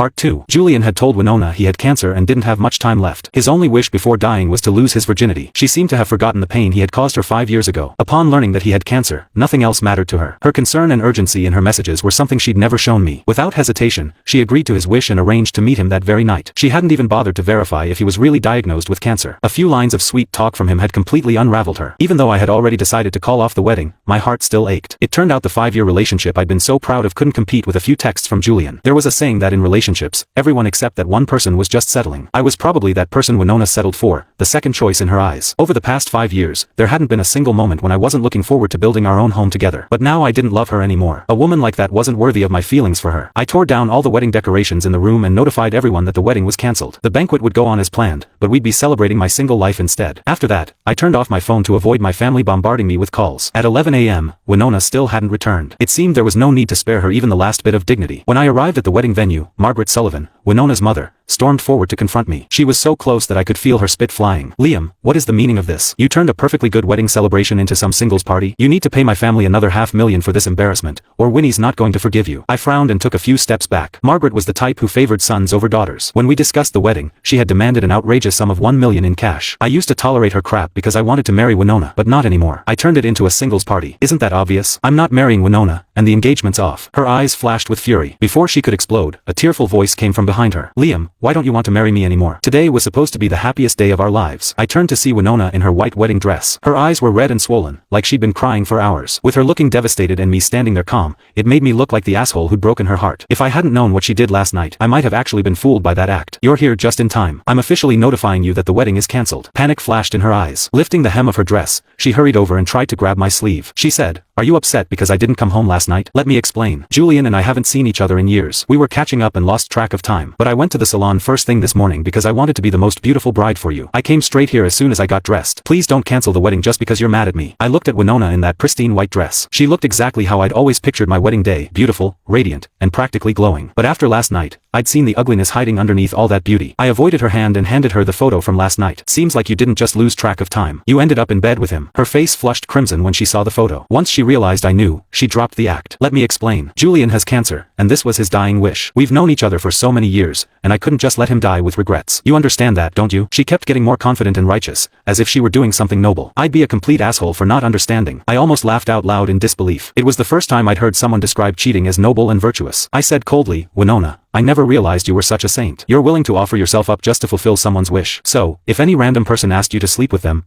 Part 2. Julian had told Winona he had cancer and didn't have much time left. His only wish before dying was to lose his virginity. She seemed to have forgotten the pain he had caused her 5 years ago. Upon learning that he had cancer, nothing else mattered to her. Her concern and urgency in her messages were something she'd never shown me. Without hesitation, she agreed to his wish and arranged to meet him that very night. She hadn't even bothered to verify if he was really diagnosed with cancer. A few lines of sweet talk from him had completely unraveled her. Even though I had already decided to call off the wedding, my heart still ached. It turned out the 5-year relationship I'd been so proud of couldn't compete with a few texts from Julian. There was a saying that in relationships, everyone except that one person was just settling. I was probably that person Winona settled for, the second choice in her eyes. Over the past 5 years, there hadn't been a single moment when I wasn't looking forward to building our own home together. But now I didn't love her anymore. A woman like that wasn't worthy of my feelings for her. I tore down all the wedding decorations in the room and notified everyone that the wedding was cancelled. The banquet would go on as planned, but we'd be celebrating my single life instead. After that, I turned off my phone to avoid my family bombarding me with calls. At 11 a.m., Winona still hadn't returned. It seemed there was no need to spare her even the last bit of dignity. When I arrived at the wedding venue, Margaret Sullivan, Winona's mother, stormed forward to confront me. She was so close that I could feel her spit flying. "Liam, what is the meaning of this? You turned a perfectly good wedding celebration into some singles party? You need to pay my family another $500,000 for this embarrassment, or Winnie's not going to forgive you." I frowned and took a few steps back. Margaret was the type who favored sons over daughters. When we discussed the wedding, she had demanded an outrageous sum of $1 million in cash. I used to tolerate her crap because I wanted to marry Winona, but not anymore. I turned it into a singles party. Isn't that obvious? I'm not marrying Winona, and the engagement's off. Her eyes flashed with fury. Before she could explode, a tearful voice came from behind her. "Liam, why don't you want to marry me anymore? Today was supposed to be the happiest day of our lives." I turned to see Winona in her white wedding dress. Her eyes were red and swollen, like she'd been crying for hours. With her looking devastated and me standing there calm, it made me look like the asshole who'd broken her heart. If I hadn't known what she did last night, I might have actually been fooled by that act. "You're here just in time. I'm officially notifying you that the wedding is cancelled." Panic flashed in her eyes. Lifting the hem of her dress, she hurried over and tried to grab my sleeve. She said, "Are you upset because I didn't come home last night?" Let me explain. Julian and I haven't seen each other in years. We were catching up and lost track of time. But I went to the salon first thing this morning because I wanted to be the most beautiful bride for you. I came straight here as soon as I got dressed. Please don't cancel the wedding just because you're mad at me. I looked at Winona in that pristine white dress. She looked exactly how I'd always pictured my wedding day, beautiful, radiant, and practically glowing. But after last night, I'd seen the ugliness hiding underneath all that beauty. I avoided her hand and handed her the photo from last night. "Seems like you didn't just lose track of time. You ended up in bed with him." Her face flushed crimson when she saw the photo. Once she realized I knew, she dropped the act. "Let me explain. Julian has cancer, and this was his dying wish. We've known each other for so many years, and I couldn't just let him die with regrets. You understand that, don't you?" She kept getting more confident and righteous, as if she were doing something noble. I'd be a complete asshole for not understanding. I almost laughed out loud in disbelief. It was the first time I'd heard someone describe cheating as noble and virtuous. I said coldly, "Winona, I never realized you were such a saint. You're willing to offer yourself up just to fulfill someone's wish. So, if any random person asked you to sleep with them,